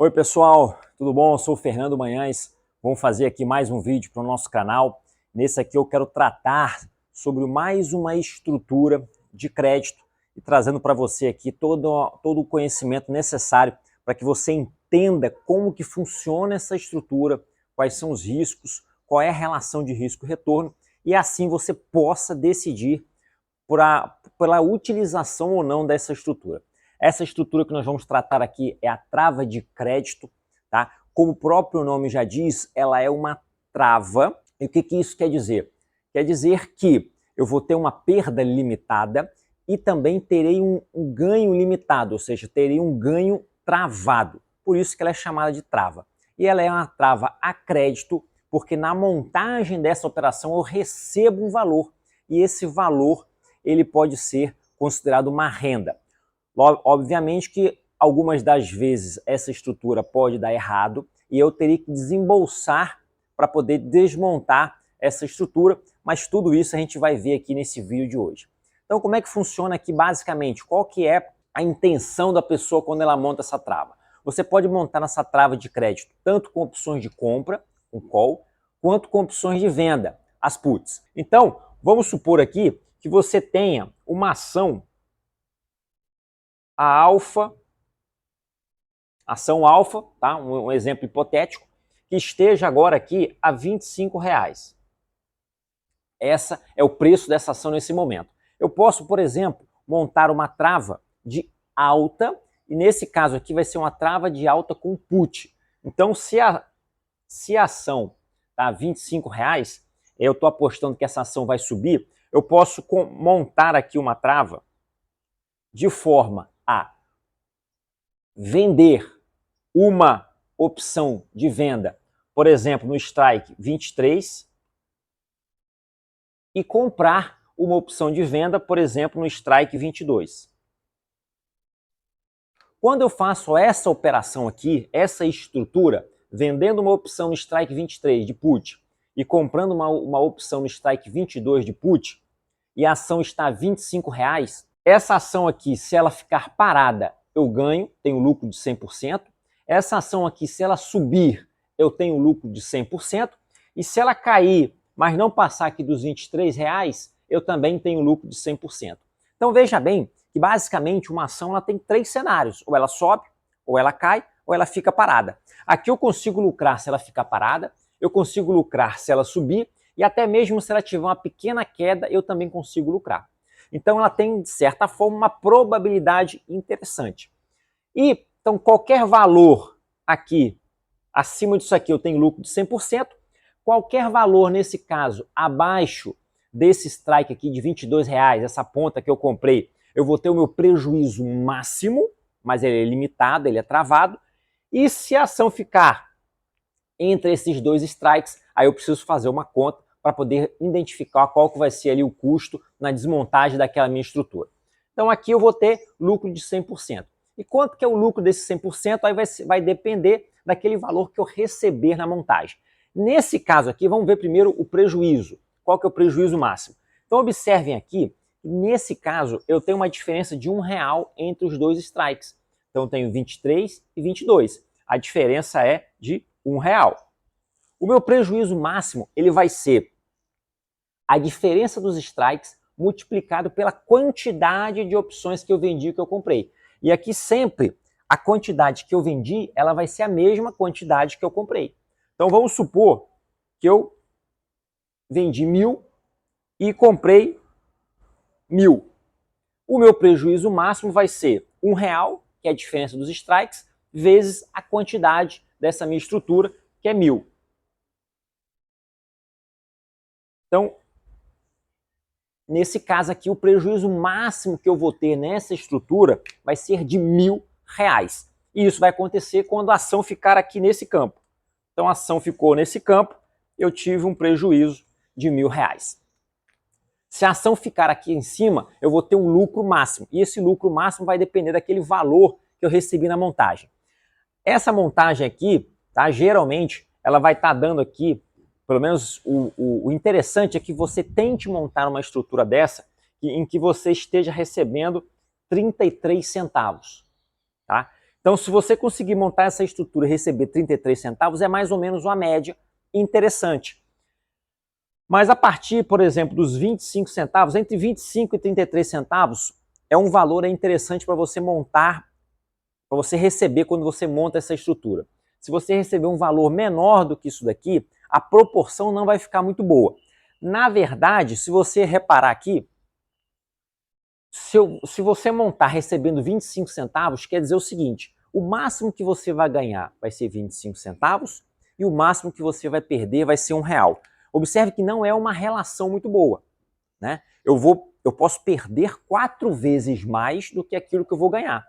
Oi pessoal, tudo bom? Eu sou o Fernando Manhães. Vamos fazer aqui mais um vídeo para o nosso canal. Nesse aqui eu quero tratar sobre mais uma estrutura de crédito e trazendo para você aqui todo o conhecimento necessário para que você entenda como que funciona essa estrutura, quais são os riscos, qual é a relação de risco-retorno e assim você possa decidir pela utilização ou não dessa estrutura. Essa estrutura que nós vamos tratar aqui é a trava de crédito, tá? Como o próprio nome já diz, ela é uma trava. E o que isso quer dizer? Quer dizer que eu vou ter uma perda limitada e também terei um ganho limitado, ou seja, terei um ganho travado. Por isso que ela é chamada de trava. E ela é uma trava a crédito, porque na montagem dessa operação eu recebo um valor e esse valor ele pode ser considerado uma renda. Obviamente que algumas das vezes essa estrutura pode dar errado e eu teria que desembolsar para poder desmontar essa estrutura, mas tudo isso a gente vai ver aqui nesse vídeo de hoje. Então, como é que funciona aqui basicamente? Qual que é a intenção da pessoa quando ela monta essa trava? Você pode montar essa trava de crédito tanto com opções de compra, um call, quanto com opções de venda, as puts. Então, vamos supor aqui que você tenha uma ação, ação alfa, tá? Um exemplo hipotético, que esteja agora aqui a R$25. Essa é o preço dessa ação nesse momento. Eu posso, por exemplo, montar uma trava de alta, e nesse caso aqui vai ser uma trava de alta com put. Então, se a ação está a R$25, eu estou apostando que essa ação vai subir, eu posso montar aqui uma trava de forma a vender uma opção de venda, por exemplo, no strike 23, e comprar uma opção de venda, por exemplo, no strike 22. Quando eu faço essa operação aqui, essa estrutura, vendendo uma opção no strike 23 de put e comprando uma opção no strike 22 de put, e a ação está a R$25, essa ação aqui, se ela ficar parada, eu ganho, tenho lucro de 100%. Essa ação aqui, se ela subir, eu tenho lucro de 100%. E se ela cair, mas não passar aqui dos R$23, eu também tenho lucro de 100%. Então veja bem que basicamente uma ação ela tem três cenários. Ou ela sobe, ou ela cai, ou ela fica parada. Aqui eu consigo lucrar se ela ficar parada, eu consigo lucrar se ela subir, e até mesmo se ela tiver uma pequena queda, eu também consigo lucrar. Então ela tem, de certa forma, uma probabilidade interessante. E, então, qualquer valor aqui, acima disso aqui, eu tenho lucro de 100%. Qualquer valor, nesse caso, abaixo desse strike aqui de R$22, essa ponta que eu comprei, eu vou ter o meu prejuízo máximo, mas ele é limitado, ele é travado. E se a ação ficar entre esses dois strikes, aí eu preciso fazer uma conta para poder identificar qual que vai ser ali o custo na desmontagem daquela minha estrutura. Então aqui eu vou ter lucro de 100%. E quanto que é o lucro desse 100%? Aí vai depender daquele valor que eu receber na montagem. Nesse caso aqui, vamos ver primeiro o prejuízo. Qual que é o prejuízo máximo? Então observem aqui, nesse caso eu tenho uma diferença de R$1 entre os dois strikes. Então eu tenho 23 e 22. A diferença é de R$1. O meu prejuízo máximo ele vai ser a diferença dos strikes multiplicado pela quantidade de opções que eu vendi, que eu comprei. E aqui sempre a quantidade que eu vendi, ela vai ser a mesma quantidade que eu comprei. Então vamos supor que eu vendi 1.000 e comprei 1.000. O meu prejuízo máximo vai ser R$1, que é a diferença dos strikes, vezes a quantidade dessa minha estrutura, que é 1.000. Então, nesse caso aqui, o prejuízo máximo que eu vou ter nessa estrutura vai ser de R$1.000. E isso vai acontecer quando a ação ficar aqui nesse campo. Então a ação ficou nesse campo, eu tive um prejuízo de R$1.000. Se a ação ficar aqui em cima, eu vou ter um lucro máximo. E esse lucro máximo vai depender daquele valor que eu recebi na montagem. Essa montagem aqui, tá, geralmente, ela vai estar dando aqui, pelo menos o interessante é que você tente montar uma estrutura dessa em que você esteja recebendo 33 centavos. Tá? Então, se você conseguir montar essa estrutura e receber 33 centavos, é mais ou menos uma média interessante. Mas a partir, por exemplo, dos 25 centavos, entre 25 e 33 centavos, é um valor interessante para você montar, para você receber quando você monta essa estrutura. Se você receber um valor menor do que isso daqui, a proporção não vai ficar muito boa. Na verdade, se você reparar aqui, se você montar recebendo 25 centavos, quer dizer o seguinte, o máximo que você vai ganhar vai ser 25 centavos e o máximo que você vai perder vai ser R$1. Observe que não é uma relação muito boa, né? Eu posso perder 4 vezes mais do que aquilo que eu vou ganhar.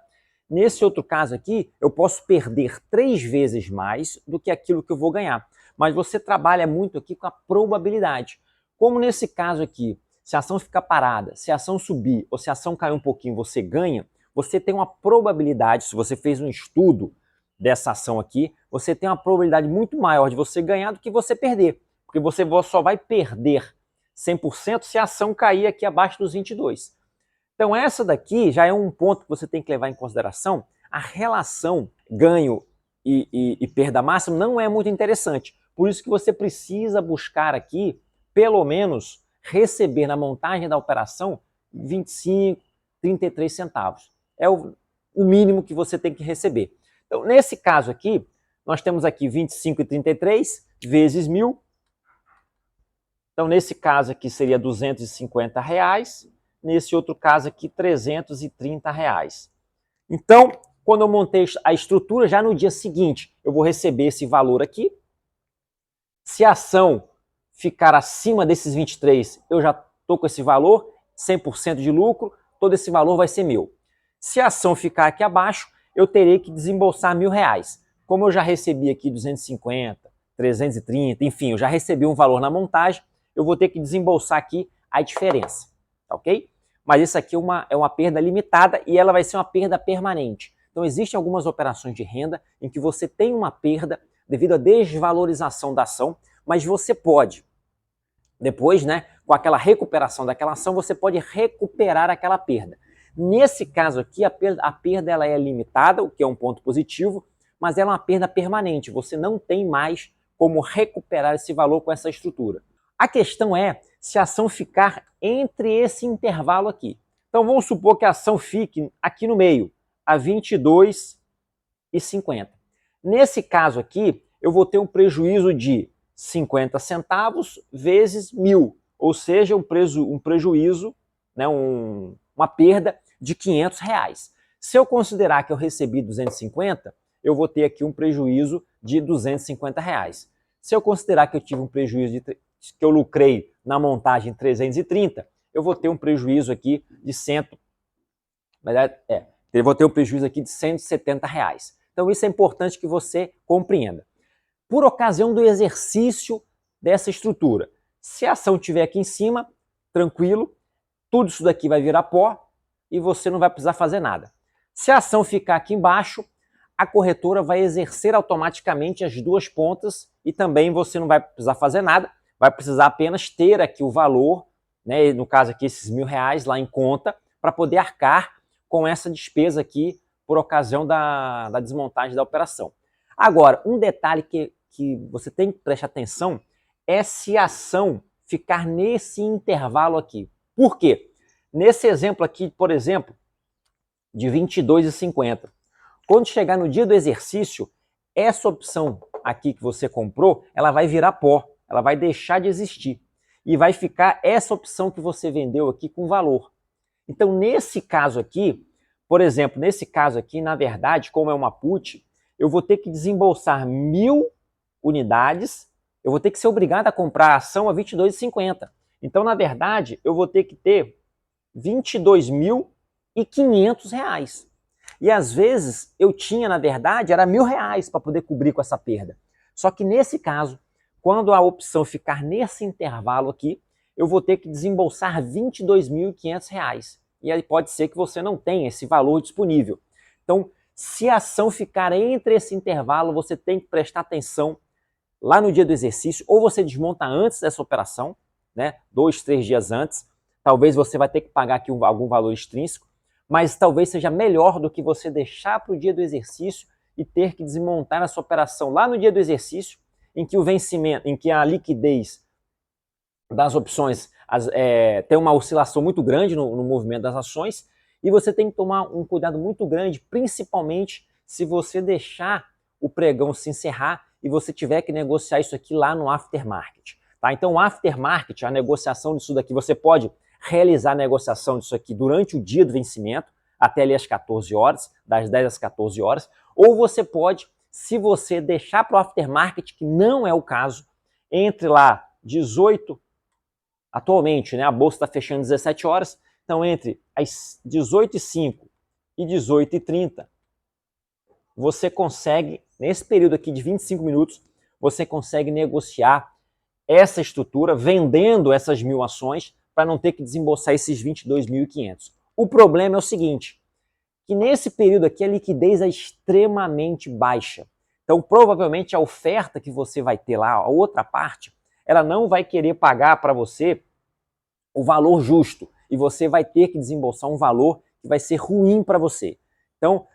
Nesse outro caso aqui, eu posso perder 3 vezes mais do que aquilo que eu vou ganhar. Mas você trabalha muito aqui com a probabilidade. Como nesse caso aqui, se a ação ficar parada, se a ação subir ou se a ação cair um pouquinho, você ganha, você tem uma probabilidade, se você fez um estudo dessa ação aqui, você tem uma probabilidade muito maior de você ganhar do que você perder. Porque você só vai perder 100% se a ação cair aqui abaixo dos 22. Então essa daqui já é um ponto que você tem que levar em consideração. A relação ganho e perda máxima não é muito interessante. Por isso que você precisa buscar aqui, pelo menos, receber na montagem da operação 25, 33 centavos. É o mínimo que você tem que receber. Então, nesse caso aqui, nós temos aqui 25,33 vezes 1.000. Então, nesse caso aqui seria R$250. Nesse outro caso aqui, R$330. Então, quando eu montei a estrutura, já no dia seguinte, eu vou receber esse valor aqui. Se a ação ficar acima desses 23, eu já estou com esse valor, 100% de lucro, todo esse valor vai ser meu. Se a ação ficar aqui abaixo, eu terei que desembolsar R$1.000. Como eu já recebi aqui 250, 330, enfim, eu já recebi um valor na montagem, eu vou ter que desembolsar aqui a diferença, tá ok? Mas isso aqui é uma perda limitada e ela vai ser uma perda permanente. Então existem algumas operações de renda em que você tem uma perda devido à desvalorização da ação, mas você pode, depois, né, com aquela recuperação daquela ação, você pode recuperar aquela perda. Nesse caso aqui, a perda ela é limitada, o que é um ponto positivo, mas ela é uma perda permanente. Você não tem mais como recuperar esse valor com essa estrutura. A questão é se a ação ficar entre esse intervalo aqui. Então vamos supor que a ação fique aqui no meio, a 22,50. Nesse caso aqui, eu vou ter um prejuízo de 50 centavos vezes 1.000, ou seja, um prejuízo, né, uma perda de R$500. Se eu considerar que eu recebi 250, eu vou ter aqui um prejuízo de R$250. Se eu considerar que eu tive um prejuízo que eu lucrei na montagem 330, eu vou ter um prejuízo aqui de eu vou ter um prejuízo aqui de R$170. Então isso é importante que você compreenda. Por ocasião do exercício dessa estrutura, se a ação estiver aqui em cima, tranquilo, tudo isso daqui vai virar pó e você não vai precisar fazer nada. Se a ação ficar aqui embaixo, a corretora vai exercer automaticamente as duas pontas e também você não vai precisar fazer nada, vai precisar apenas ter aqui o valor, né, no caso aqui esses R$1.000 lá em conta, para poder arcar com essa despesa aqui por ocasião da desmontagem da operação. Agora, um detalhe que você tem que prestar atenção é se a ação ficar nesse intervalo aqui. Por quê? Nesse exemplo aqui, por exemplo, de 22,50, quando chegar no dia do exercício, essa opção aqui que você comprou, ela vai virar pó, ela vai deixar de existir. E vai ficar essa opção que você vendeu aqui com valor. Então, nesse caso aqui, por exemplo, nesse caso aqui, na verdade, como é uma put, eu vou ter que desembolsar 1.000 unidades, eu vou ter que ser obrigado a comprar a ação a R$22,50. Então, na verdade, eu vou ter que ter R$22.500. E às vezes eu tinha, na verdade, era R$1.000 para poder cobrir com essa perda. Só que nesse caso, quando a opção ficar nesse intervalo aqui, eu vou ter que desembolsar R$22.500. E aí pode ser que você não tenha esse valor disponível. Então, se a ação ficar entre esse intervalo, você tem que prestar atenção lá no dia do exercício, ou você desmonta antes dessa operação, né, 2, 3 dias antes, talvez você vai ter que pagar aqui algum valor extrínseco, mas talvez seja melhor do que você deixar para o dia do exercício e ter que desmontar essa operação lá no dia do exercício, em que o vencimento, em que a liquidez das opções tem uma oscilação muito grande no movimento das ações, e você tem que tomar um cuidado muito grande, principalmente se você deixar o pregão se encerrar e você tiver que negociar isso aqui lá no aftermarket. Tá? Então, o aftermarket, a negociação disso daqui, você pode realizar a negociação disso aqui durante o dia do vencimento, até ali às 14 horas, das 10 às 14 horas, ou você pode, se você deixar para o aftermarket, que não é o caso, entre lá 18, atualmente, né, a bolsa está fechando 17 horas, então entre as 18h05 e 18h30, você consegue, nesse período aqui de 25 minutos, você consegue negociar essa estrutura, vendendo essas 1.000 ações, para não ter que desembolsar esses 22.500. O problema é o seguinte, que nesse período aqui a liquidez é extremamente baixa. Então, provavelmente, a oferta que você vai ter lá, a outra parte, ela não vai querer pagar para você o valor justo. E você vai ter que desembolsar um valor que vai ser ruim para você. Então,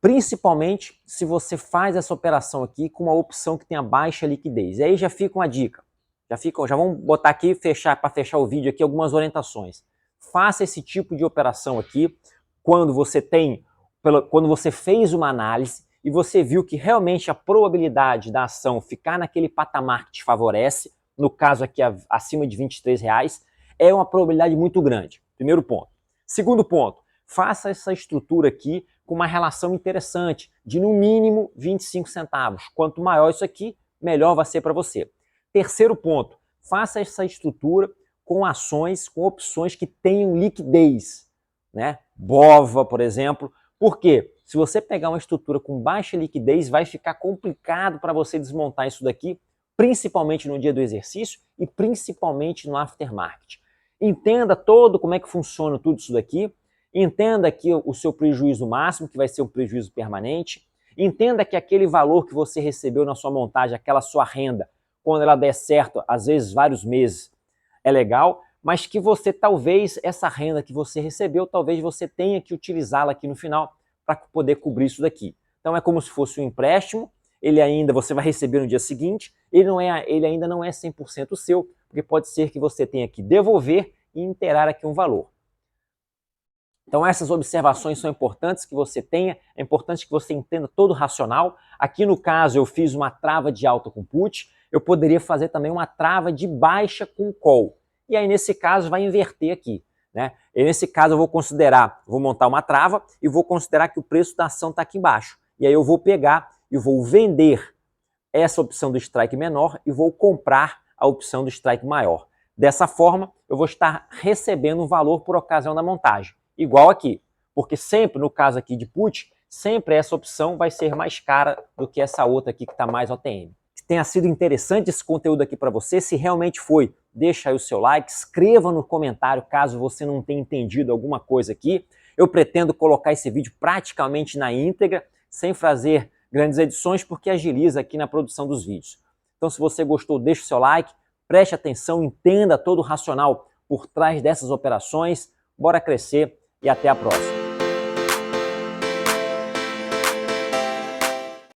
principalmente se você faz essa operação aqui com uma opção que tenha baixa liquidez. E aí já fica uma dica. Já vamos botar aqui para fechar o vídeo aqui algumas orientações. Faça esse tipo de operação aqui quando você fez uma análise e você viu que realmente a probabilidade da ação ficar naquele patamar que te favorece, no caso aqui acima de R$23, é uma probabilidade muito grande. Primeiro ponto. Segundo ponto, faça essa estrutura aqui com uma relação interessante de no mínimo 25 centavos. Quanto maior isso aqui, melhor vai ser para você. Terceiro ponto, faça essa estrutura com ações, com opções que tenham liquidez, né? BOVA, por exemplo. Por quê? Se você pegar uma estrutura com baixa liquidez, vai ficar complicado para você desmontar isso daqui, principalmente no dia do exercício e principalmente no aftermarket. Entenda todo como é que funciona tudo isso daqui, entenda aqui o seu prejuízo máximo, que vai ser um prejuízo permanente, entenda que aquele valor que você recebeu na sua montagem, aquela sua renda, quando ela der certo, às vezes vários meses, é legal, mas que você talvez, essa renda que você recebeu, talvez você tenha que utilizá-la aqui no final para poder cobrir isso daqui. Então é como se fosse um empréstimo, você vai receber no dia seguinte, ele ainda não é 100% seu, porque pode ser que você tenha que devolver e inteirar aqui um valor. Então essas observações são importantes que você tenha, é importante que você entenda todo o racional. Aqui no caso eu fiz uma trava de alta com put, eu poderia fazer também uma trava de baixa com call. E aí nesse caso vai inverter aqui, né? E nesse caso eu vou montar uma trava e vou considerar que o preço da ação está aqui embaixo. E aí eu vou pegar e vou vender essa opção do strike menor e vou comprar a opção do strike maior. Dessa forma, eu vou estar recebendo um valor por ocasião da montagem. Igual aqui, porque sempre, no caso aqui de put, sempre essa opção vai ser mais cara do que essa outra aqui que está mais OTM. Que tenha sido interessante esse conteúdo aqui para você, se realmente foi, deixa aí o seu like, escreva no comentário caso você não tenha entendido alguma coisa aqui. Eu pretendo colocar esse vídeo praticamente na íntegra, sem fazer grandes edições, porque agiliza aqui na produção dos vídeos. Então se você gostou, deixa o seu like, preste atenção, entenda todo o racional por trás dessas operações, bora crescer e até a próxima.